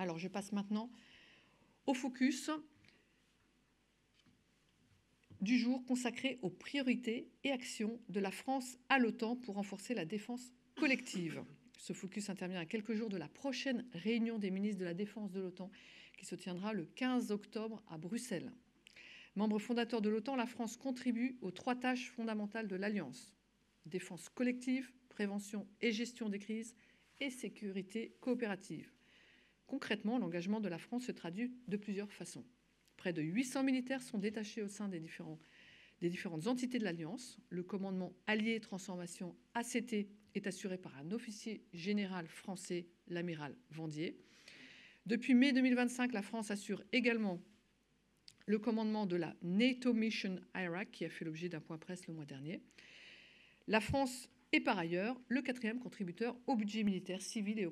Alors, je passe maintenant au focus du jour consacré aux priorités et actions de la France à l'OTAN pour renforcer la défense collective. Ce focus intervient à quelques jours de la prochaine réunion des ministres de la Défense de l'OTAN qui se tiendra le 15 octobre à Bruxelles. Membre fondateur de l'OTAN, la France contribue aux 3 tâches fondamentales de l'Alliance: défense collective, prévention et gestion des crises et sécurité coopérative. Concrètement, l'engagement de la France se traduit de plusieurs façons. Près de 800 militaires sont détachés au sein des différentes entités de l'Alliance. Le commandement allié transformation ACT est assuré par un officier général français, l'amiral Vendier. Depuis mai 2025, la France assure également le commandement de la NATO Mission Iraq, qui a fait l'objet d'un point presse le mois dernier. La France est par ailleurs le 4e contributeur au budget militaire civil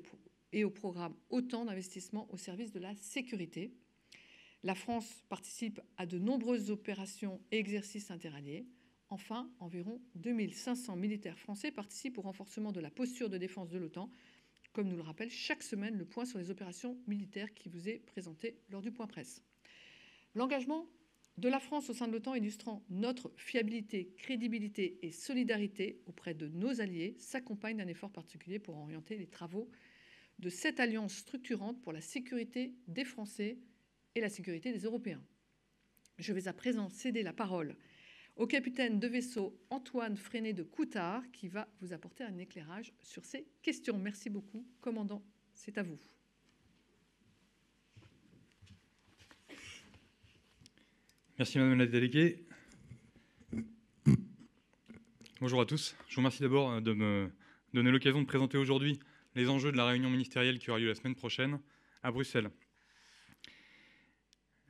et au programme OTAN d'investissement au service de la sécurité. La France participe à de nombreuses opérations et exercices interalliés. Enfin, environ 2500 militaires français participent au renforcement de la posture de défense de l'OTAN, comme nous le rappelle chaque semaine le point sur les opérations militaires qui vous est présenté lors du point presse. L'engagement de la France au sein de l'OTAN illustrant notre fiabilité, crédibilité et solidarité auprès de nos alliés s'accompagne d'un effort particulier pour orienter les travaux de cette alliance structurante pour la sécurité des Français et la sécurité des Européens. Je vais à présent céder la parole au capitaine de vaisseau Antoine Freinet de Coutard qui va vous apporter un éclairage sur ces questions. Merci beaucoup, commandant, c'est à vous. Merci Madame la déléguée. Bonjour à tous. Je vous remercie d'abord de me donner l'occasion de présenter aujourd'hui les enjeux de la réunion ministérielle qui aura lieu la semaine prochaine à Bruxelles.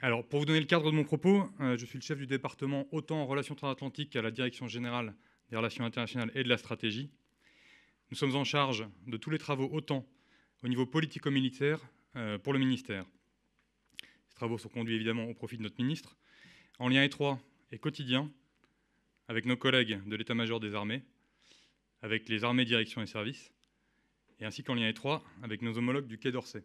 Alors, pour vous donner le cadre de mon propos, je suis le chef du département OTAN en relations transatlantiques à la Direction générale des relations internationales et de la stratégie. Nous sommes en charge de tous les travaux OTAN au niveau politico-militaire pour le ministère. Ces travaux sont conduits évidemment au profit de notre ministre, en lien étroit et quotidien avec nos collègues de l'état-major des armées, avec les armées, directions et services, et ainsi qu'en lien étroit avec nos homologues du Quai d'Orsay.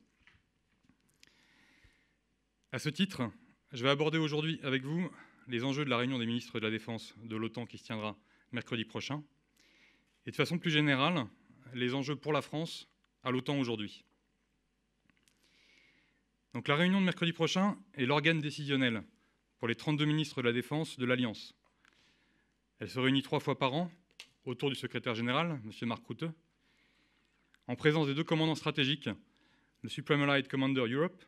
À ce titre, je vais aborder aujourd'hui avec vous les enjeux de la réunion des ministres de la Défense de l'OTAN qui se tiendra mercredi prochain, et de façon plus générale, les enjeux pour la France à l'OTAN aujourd'hui. Donc la réunion de mercredi prochain est l'organe décisionnel pour les 32 ministres de la Défense de l'Alliance. Elle se réunit 3 fois par an autour du secrétaire général, M. Mark Rutte, en présence des 2 commandants stratégiques, le Supreme Allied Commander Europe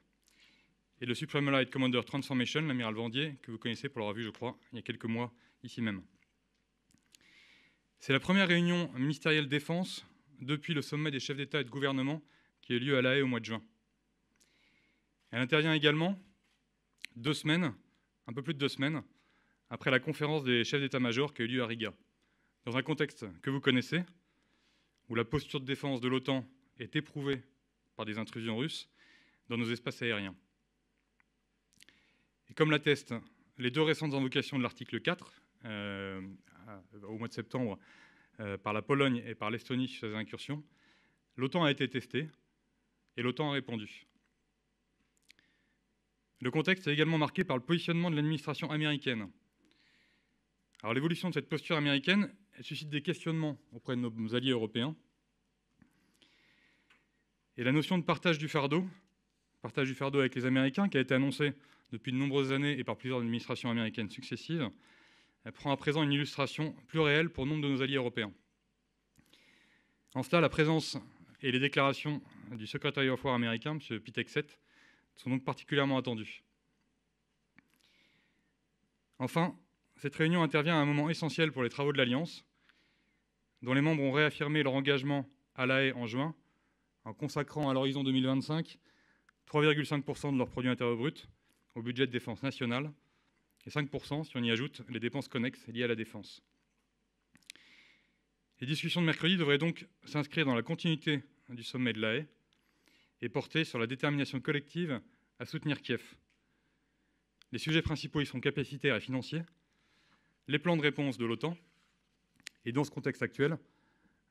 et le Supreme Allied Commander Transformation, l'amiral Vendier, que vous connaissez pour l'avoir vu, je crois, il y a quelques mois, ici même. C'est la première réunion ministérielle défense depuis le sommet des chefs d'État et de gouvernement qui a eu lieu à La Haye au mois de juin. Elle intervient également 2 semaines, un peu plus de 2 semaines, après la conférence des chefs d'état-major qui a eu lieu à Riga, dans un contexte que vous connaissez, où la posture de défense de l'OTAN est éprouvée par des intrusions russes dans nos espaces aériens. Et comme l'attestent les 2 récentes invocations de l'article 4, au mois de septembre, par la Pologne et par l'Estonie sur ces incursions, l'OTAN a été testée et l'OTAN a répondu. Le contexte est également marqué par le positionnement de l'administration américaine. Alors l'évolution de cette posture américaine, elle suscite des questionnements auprès de nos alliés européens. Et la notion de partage du fardeau avec les Américains, qui a été annoncée depuis de nombreuses années et par plusieurs administrations américaines successives, elle prend à présent une illustration plus réelle pour nombre de nos alliés européens. En cela, la présence et les déclarations du Secretary of War américain, M. Pete Hegseth, sont donc particulièrement attendues. Enfin, cette réunion intervient à un moment essentiel pour les travaux de l'Alliance, dont les membres ont réaffirmé leur engagement à La Haye en juin, en consacrant à l'horizon 2025 3,5% de leur produit intérieur brut au budget de défense nationale, et 5% si on y ajoute les dépenses connexes liées à la défense. Les discussions de mercredi devraient donc s'inscrire dans la continuité du sommet de La Haye et porter sur la détermination collective à soutenir Kiev. Les sujets principaux y sont capacitaires et financiers, les plans de réponse de l'OTAN, et dans ce contexte actuel,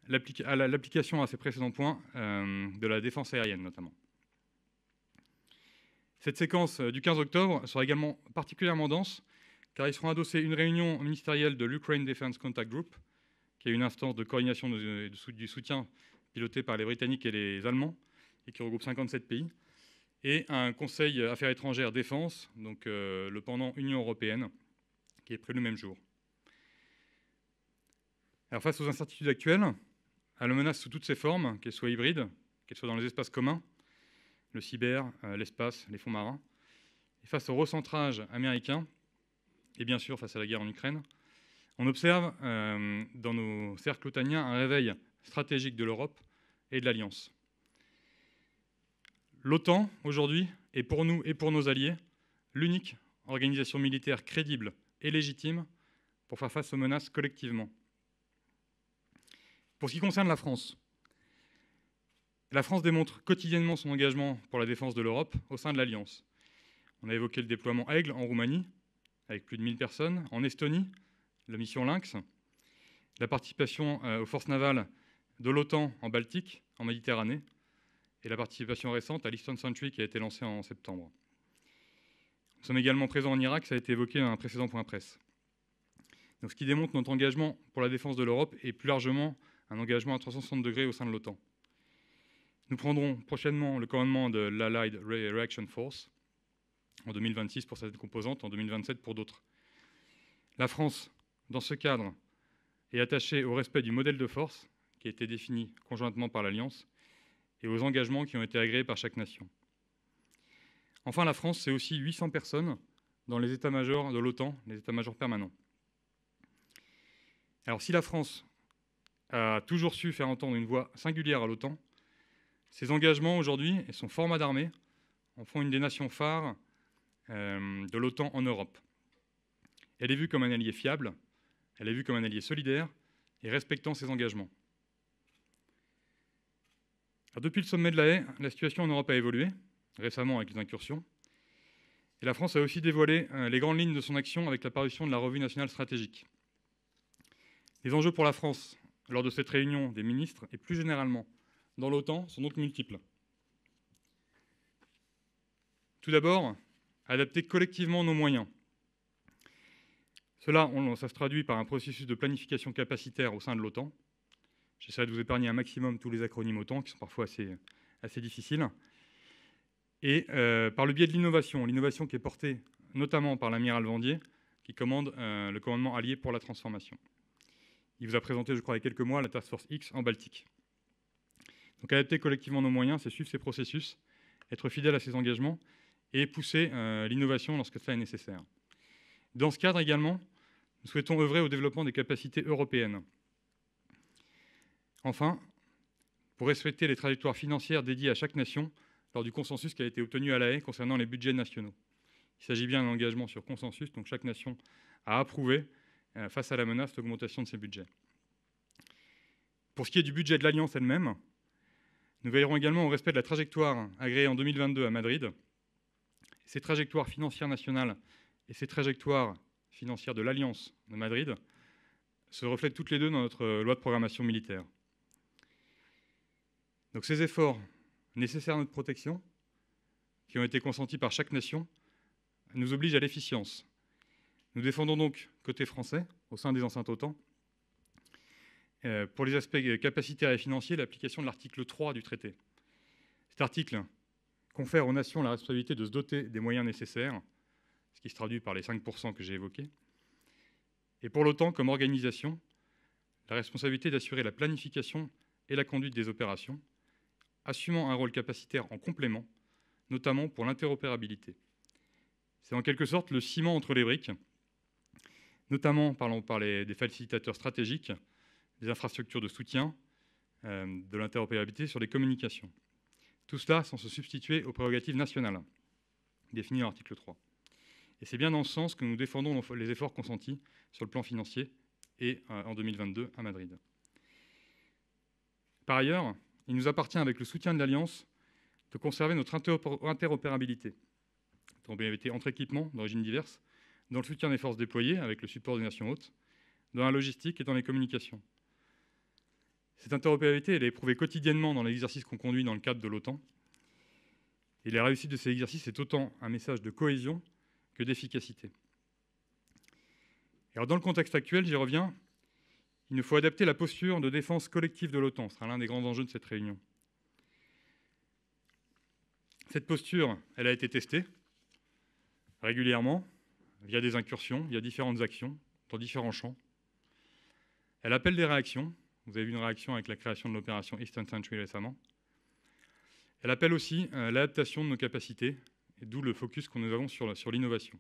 l'application à ces précédents points de la défense aérienne notamment. Cette séquence du 15 octobre sera également particulièrement dense, car ils seront adossés une réunion ministérielle de l'Ukraine Defense Contact Group, qui est une instance de coordination du soutien pilotée par les Britanniques et les Allemands, et qui regroupe 57 pays, et un Conseil Affaires étrangères défense, donc le pendant Union européenne, qui est prévu le même jour. Alors face aux incertitudes actuelles, à la menace sous toutes ses formes, qu'elles soient hybrides, qu'elles soient dans les espaces communs, le cyber, l'espace, les fonds marins, et face au recentrage américain, et bien sûr face à la guerre en Ukraine, on observe dans nos cercles otaniens un réveil stratégique de l'Europe et de l'Alliance. L'OTAN, aujourd'hui, est pour nous et pour nos alliés l'unique organisation militaire crédible et légitime pour faire face aux menaces collectivement. Pour ce qui concerne la France démontre quotidiennement son engagement pour la défense de l'Europe au sein de l'Alliance. On a évoqué le déploiement Aigle en Roumanie, avec plus de 1000 personnes, en Estonie, la mission Lynx, la participation aux forces navales de l'OTAN en Baltique, en Méditerranée, et la participation récente à l'Eastern Sentry qui a été lancée en septembre. Nous sommes également présents en Irak, ça a été évoqué dans un précédent point presse. Donc, ce qui démontre notre engagement pour la défense de l'Europe et plus largement un engagement à 360 degrés au sein de l'OTAN. Nous prendrons prochainement le commandement de l'Allied Reaction Force en 2026 pour cette composante, en 2027 pour d'autres. La France, dans ce cadre, est attachée au respect du modèle de force qui a été défini conjointement par l'Alliance et aux engagements qui ont été agréés par chaque nation. Enfin, la France, c'est aussi 800 personnes dans les états-majors de l'OTAN, les états-majors permanents. Alors, si la France a toujours su faire entendre une voix singulière à l'OTAN, ses engagements aujourd'hui et son format d'armée en font une des nations phares de l'OTAN en Europe. Elle est vue comme un allié fiable, elle est vue comme un allié solidaire et respectant ses engagements. Alors, depuis le sommet de La Haye, la situation en Europe a évolué, récemment avec les incursions. Et la France a aussi dévoilé les grandes lignes de son action avec la parution de la revue nationale stratégique. Les enjeux pour la France lors de cette réunion des ministres et plus généralement dans l'OTAN sont donc multiples. Tout d'abord, adapter collectivement nos moyens. Cela, ça se traduit par un processus de planification capacitaire au sein de l'OTAN. J'essaierai de vous épargner un maximum tous les acronymes OTAN, qui sont parfois assez difficiles. Et par le biais de l'innovation qui est portée notamment par l'amiral Vendier, qui commande le commandement allié pour la transformation. Il vous a présenté, je crois, il y a quelques mois, la Task Force X en Baltique. Donc adapter collectivement nos moyens, c'est suivre ces processus, être fidèle à ses engagements et pousser l'innovation lorsque cela est nécessaire. Dans ce cadre également, nous souhaitons œuvrer au développement des capacités européennes. Enfin, pour respecter les trajectoires financières dédiées à chaque nation lors du consensus qui a été obtenu à La Haye concernant les budgets nationaux. Il s'agit bien d'un engagement sur consensus, donc chaque nation a approuvé, face à la menace, l'augmentation de ses budgets. Pour ce qui est du budget de l'Alliance elle-même, nous veillerons également au respect de la trajectoire agréée en 2022 à Madrid. Ces trajectoires financières nationales et ces trajectoires financières de l'Alliance de Madrid se reflètent toutes les deux dans notre loi de programmation militaire. Donc ces efforts nécessaires à notre protection, qui ont été consentis par chaque nation, nous obligent à l'efficience. Nous défendons donc, côté français, au sein des enceintes OTAN, pour les aspects capacitaires et financiers, l'application de l'article 3 du traité. Cet article confère aux nations la responsabilité de se doter des moyens nécessaires, ce qui se traduit par les 5% que j'ai évoqués, et pour l'OTAN comme organisation, la responsabilité d'assurer la planification et la conduite des opérations, assumant un rôle capacitaire en complément, notamment pour l'interopérabilité. C'est en quelque sorte le ciment entre les briques, notamment par des facilitateurs stratégiques, des infrastructures de soutien, de l'interopérabilité sur les communications. Tout cela sans se substituer aux prérogatives nationales, définies à l'article 3. Et c'est bien dans ce sens que nous défendons les efforts consentis sur le plan financier et en 2022 à Madrid. Par ailleurs, il nous appartient, avec le soutien de l'Alliance, de conserver notre interopérabilité entre équipements d'origine diverse, dans le soutien des forces déployées, avec le support des nations hôtes, dans la logistique et dans les communications. Cette interopérabilité, elle est éprouvée quotidiennement dans l'exercice qu'on conduit dans le cadre de l'OTAN. Et la réussite de ces exercices est autant un message de cohésion que d'efficacité. Alors, dans le contexte actuel, j'y reviens, il nous faut adapter la posture de défense collective de l'OTAN. Ce sera l'un des grands enjeux de cette réunion. Cette posture, elle a été testée régulièrement, via des incursions, via différentes actions, dans différents champs. Elle appelle des réactions. Vous avez vu une réaction avec la création de l'opération Eastern Sentry récemment. Elle appelle aussi l'adaptation de nos capacités, et d'où le focus que nous avons sur l'innovation.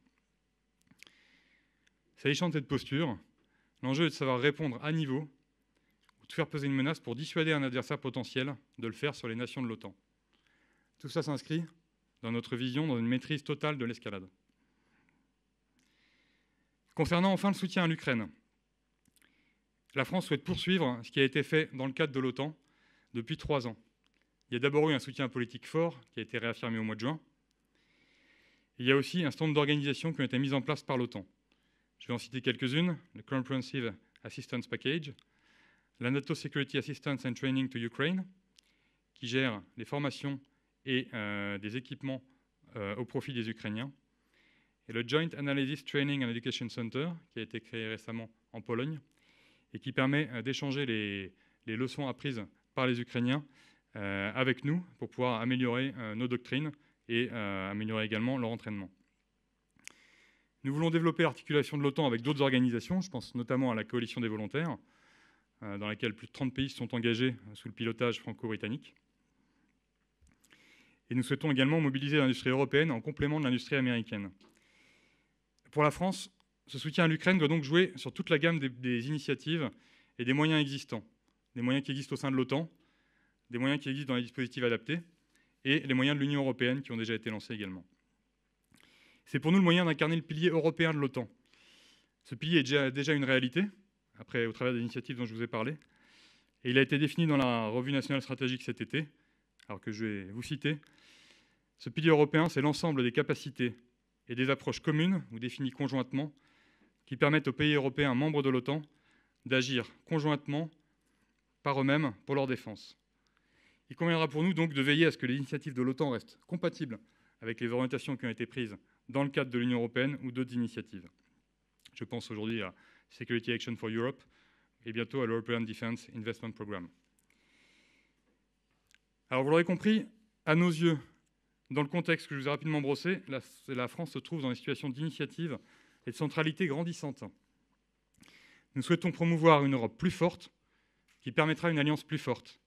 S'agissant de cette posture, l'enjeu est de savoir répondre à niveau, ou de faire peser une menace pour dissuader un adversaire potentiel de le faire sur les nations de l'OTAN. Tout ça s'inscrit dans notre vision, dans une maîtrise totale de l'escalade. Concernant enfin le soutien à l'Ukraine, la France souhaite poursuivre ce qui a été fait dans le cadre de l'OTAN depuis 3 ans. Il y a d'abord eu un soutien politique fort qui a été réaffirmé au mois de juin. Il y a aussi un certain nombre d'organisations qui ont été mises en place par l'OTAN. Je vais en citer quelques-unes. Le Comprehensive Assistance Package, la NATO Security Assistance and Training to Ukraine, qui gère les formations et des équipements au profit des Ukrainiens, et le Joint Analysis Training and Education Center, qui a été créé récemment en Pologne, et qui permet d'échanger les leçons apprises par les Ukrainiens avec nous pour pouvoir améliorer nos doctrines et améliorer également leur entraînement. Nous voulons développer l'articulation de l'OTAN avec d'autres organisations, je pense notamment à la coalition des volontaires, dans laquelle plus de 30 pays sont engagés sous le pilotage franco-britannique. Et nous souhaitons également mobiliser l'industrie européenne en complément de l'industrie américaine. Pour la France, ce soutien à l'Ukraine doit donc jouer sur toute la gamme des initiatives et des moyens existants. Des moyens qui existent au sein de l'OTAN, des moyens qui existent dans les dispositifs adaptés, et les moyens de l'Union européenne qui ont déjà été lancés également. C'est pour nous le moyen d'incarner le pilier européen de l'OTAN. Ce pilier est déjà une réalité, au travers des initiatives dont je vous ai parlé, et il a été défini dans la revue nationale stratégique cet été, alors que je vais vous citer. Ce pilier européen, c'est l'ensemble des capacités et des approches communes ou définies conjointement qui permettent aux pays européens membres de l'OTAN d'agir conjointement par eux-mêmes pour leur défense. Il conviendra pour nous donc de veiller à ce que les initiatives de l'OTAN restent compatibles avec les orientations qui ont été prises dans le cadre de l'Union européenne ou d'autres initiatives. Je pense aujourd'hui à Security Action for Europe et bientôt à l'European Defence Investment Programme. Alors vous l'aurez compris, à nos yeux, dans le contexte que je vous ai rapidement brossé, la France se trouve dans une situation d'initiative et de centralité grandissante. Nous souhaitons promouvoir une Europe plus forte qui permettra une alliance plus forte.